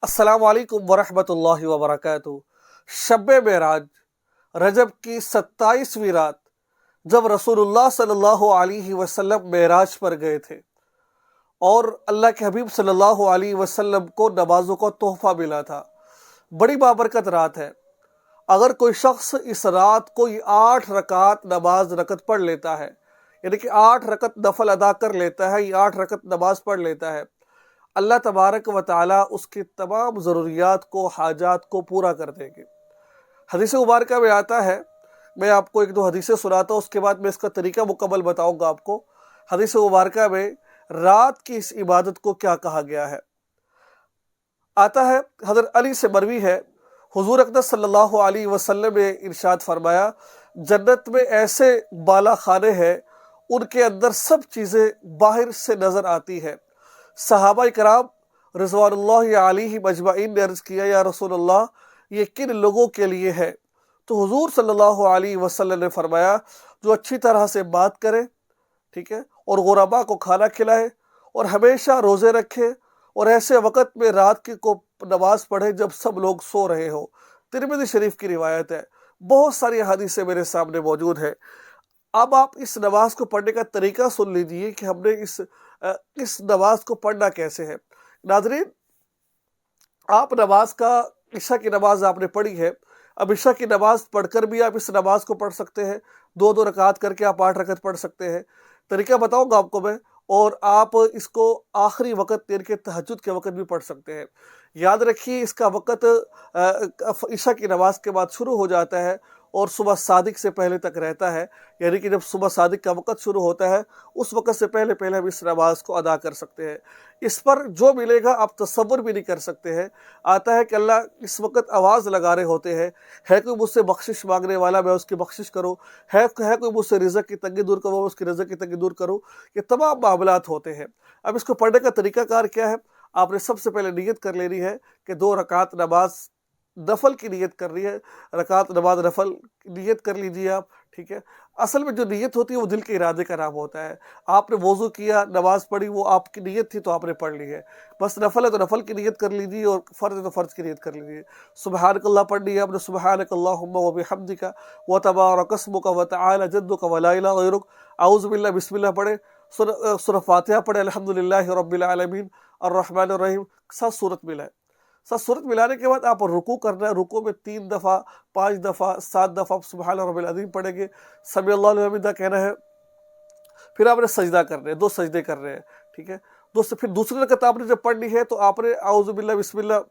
السلام علیکم ورحمۃ اللہ وبرکاتہ۔ شب معراج رجب کی 27ویں رات جب رسول اللہ صلی اللہ علیہ وسلم معراج پر گئے تھے اور اللہ کے حبیب صلی اللہ علیہ وسلم کو نمازوں کا تحفہ ملا تھا۔ بڑی بابرکت رات ہے۔ اگر کوئی شخص اس رات کو 8 رکعت نماز رکعت پڑھ لیتا ہے، یعنی کہ 8 رکعت نفل ادا کر لیتا ہے یا 8 رکعت نماز پڑھ لیتا ہے، اللہ تبارک و تعالیٰ اس کی تمام ضروریات کو، حاجات کو پورا کر دیں گے۔ حدیث مبارکہ میں آتا ہے، میں آپ کو 1-2 حدیثیں سناتا ہوں، اس کے بعد میں اس کا طریقہ مکمل بتاؤں گا آپ کو۔ حدیث مبارکہ میں رات کی اس عبادت کو کیا کہا گیا ہے آتا ہے۔ حضرت علی سے مروی ہے، حضور اقدس صلی اللہ علیہ وسلم نے ارشاد فرمایا، جنت میں ایسے بالا خانے ہیں ان کے اندر سب چیزیں باہر سے نظر آتی ہیں۔ صحابہ کرام رضوان اللہ علیہ مجمعین نے عرض کیا، یا رسول اللہ یہ کن لوگوں کے لیے ہے؟ تو حضور صلی اللہ علیہ وسلم نے فرمایا، جو اچھی طرح سے بات کرے، ٹھیک ہے، اور غربا کو کھانا کھلائے اور ہمیشہ روزے رکھے اور ایسے وقت میں رات کی کو نماز پڑھے جب سب لوگ سو رہے ہو۔ ترمذی شریف کی روایت ہے۔ بہت ساری حدیثیں میرے سامنے موجود ہیں۔ اب آپ اس نماز کو پڑھنے کا طریقہ سن لیجئے کہ ہم نے اس نماز کو پڑھنا کیسے ہے۔ ناظرین، آپ نماز کا عشاء کی نماز آپ نے پڑھی ہے، اب عشاء کی نماز پڑھ کر بھی آپ اس نماز کو پڑھ سکتے ہیں، 2 رکعت کر کے آپ 8 رکعت پڑھ سکتے ہیں۔ طریقہ بتاؤں گا آپ کو میں، اور آپ اس کو آخری وقت دیر کے تہجد کے وقت بھی پڑھ سکتے ہیں۔ یاد رکھیے اس کا وقت عشاء کی نماز کے بعد شروع ہو جاتا ہے اور صبح صادق سے پہلے تک رہتا ہے، یعنی کہ جب صبح صادق کا وقت شروع ہوتا ہے اس وقت سے پہلے ہم اس نماز کو ادا کر سکتے ہیں۔ اس پر جو ملے گا آپ تصور بھی نہیں کر سکتے ہیں۔ آتا ہے کہ اللہ اس وقت آواز لگا رہے ہوتے ہیں، ہے کوئی مجھ سے بخشش مانگنے والا، میں اس کی بخشش کروں، ہے کوئی مجھ سے رزق کی تنگی دور کروں، میں اس کی رزق کی تنگی دور کروں۔ یہ تمام معاملات ہوتے ہیں۔ اب اس کو پڑھنے کا طریقہ کار کیا ہے؟ آپ نے سب سے پہلے نیت کر لینی ہے کہ 2 رکعت نماز نفل کی نیت کرنی ہے، رکعت نماز نفل نیت کر لیجیے آپ، ٹھیک ہے۔ اصل میں جو نیت ہوتی ہے وہ دل کے ارادے کا نام ہوتا ہے۔ آپ نے وضو کیا، نماز پڑھی، وہ آپ کی نیت تھی تو آپ نے پڑھ لی ہے۔ بس نفل ہے تو نفل کی نیت کر لیجیے اور فرض ہے تو فرض کی نیت کر لیجیے۔ سبحانک اللہ پڑھ لی ہے آپ نے، سبحانک اللہم وبحمدک وتبارک اسمک وتعالی جدک ولا الہ غیرک۔ اعوذ باللہ، بسم اللہ پڑھے، سورہ فاتحہ پڑھے، الحمدللہ رب العالمین الرحمن الرحیم، 7 سورت ملا ہے۔ 7 سورت ملانے کے بعد آپ رکوع کرنا ہے۔ رکوع میں 3 دفعہ، 5 دفعہ، 7 دفعہ سبحان رب العظیم پڑھیں گے، سمیع اللہ لمن حمدہ کہنا ہے۔ پھر آپ نے سجدہ کرنے ہیں، 2 سجدے کر رہے ہیں، ٹھیک ہے۔ پھر دوسری رکعت آپ نے جب پڑھنی ہے تو آپ نے اعوذ باللہ بسم اللہ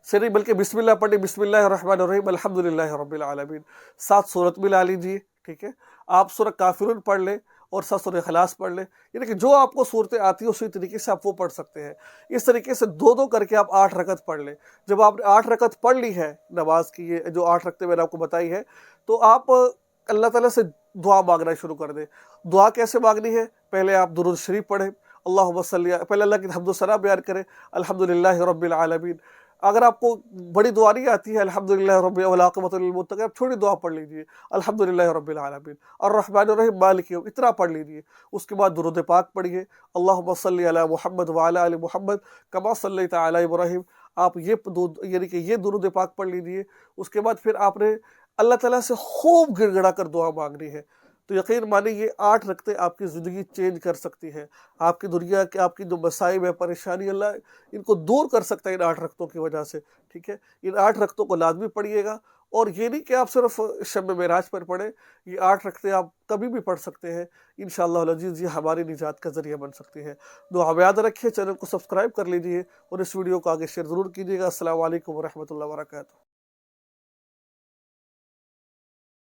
سے نہیں بلکہ بسم اللہ پڑھیں، بسم اللہ الرحمن الرحیم الحمدللہ رب العالمین۔ 7 سورت ملا لیجیے، ٹھیک ہے۔ آپ سورہ کافرون پڑھ لیں اور 7 سورہ اخلاص پڑھ لیں، یعنی کہ جو آپ کو صورتیں آتی ہیں اسی طریقے سے آپ وہ پڑھ سکتے ہیں۔ اس طریقے سے 2 کر کے آپ 8 رکعت پڑھ لیں۔ جب آپ نے 8 رکعت پڑھ لی ہے نماز کی، یہ جو 8 رکعتیں میں نے آپ کو بتائی ہے، تو آپ اللہ تعالیٰ سے دعا مانگنا شروع کر دیں۔ دعا کیسے مانگنی ہے؟ پہلے آپ درود شریف پڑھیں، اللہم صلی، پہلے اللہ کی حمد و ثنا بیان کریں، الحمدللہ رب العالمین۔ اگر آپ کو بڑی دعا نہیں آتی ہے، الحمدللہ رب والعاقبۃ للمتقین، آپ چھوٹی دعا پڑھ لیجیے، الحمدللہ رب العالمین الرحمن الرحیم مالک یوم، اتنا پڑھ لیجیے۔ اس کے بعد درود پاک پڑھیے، اللہم صلی علی محمد وعلی آل محمد کما صلیت علی ابراہیم۔ آپ یعنی کہ یہ درود پاک پڑھ لیجیے۔ اس کے بعد پھر آپ نے اللہ تعالیٰ سے خوب گڑ گڑا کر دعا مانگنی ہے۔ تو یقین مانیں یہ 8 رکعتیں آپ کی زندگی چینج کر سکتی ہیں۔ آپ کی دنیا کے، آپ کی جو مصائب ہے، پریشانی، اللہ ان کو دور کر سکتا ہے ان 8 رکعتوں کی وجہ سے، ٹھیک ہے۔ ان 8 رکعتوں کو لازمی پڑھیے گا، اور یہ نہیں کہ آپ صرف شب معراج پر پڑھیں، یہ 8 رکعتیں آپ کبھی بھی پڑھ سکتے ہیں انشاءاللہ العزیز۔ یہ ہماری نجات کا ذریعہ بن سکتی ہے۔ دعا میں یاد رکھیے، چینل کو سبسکرائب کر لیجیے اور اس ویڈیو کو آگے شیئر ضرور کیجیے گا۔ السلام علیکم ورحمۃ اللہ وبرکاتہ۔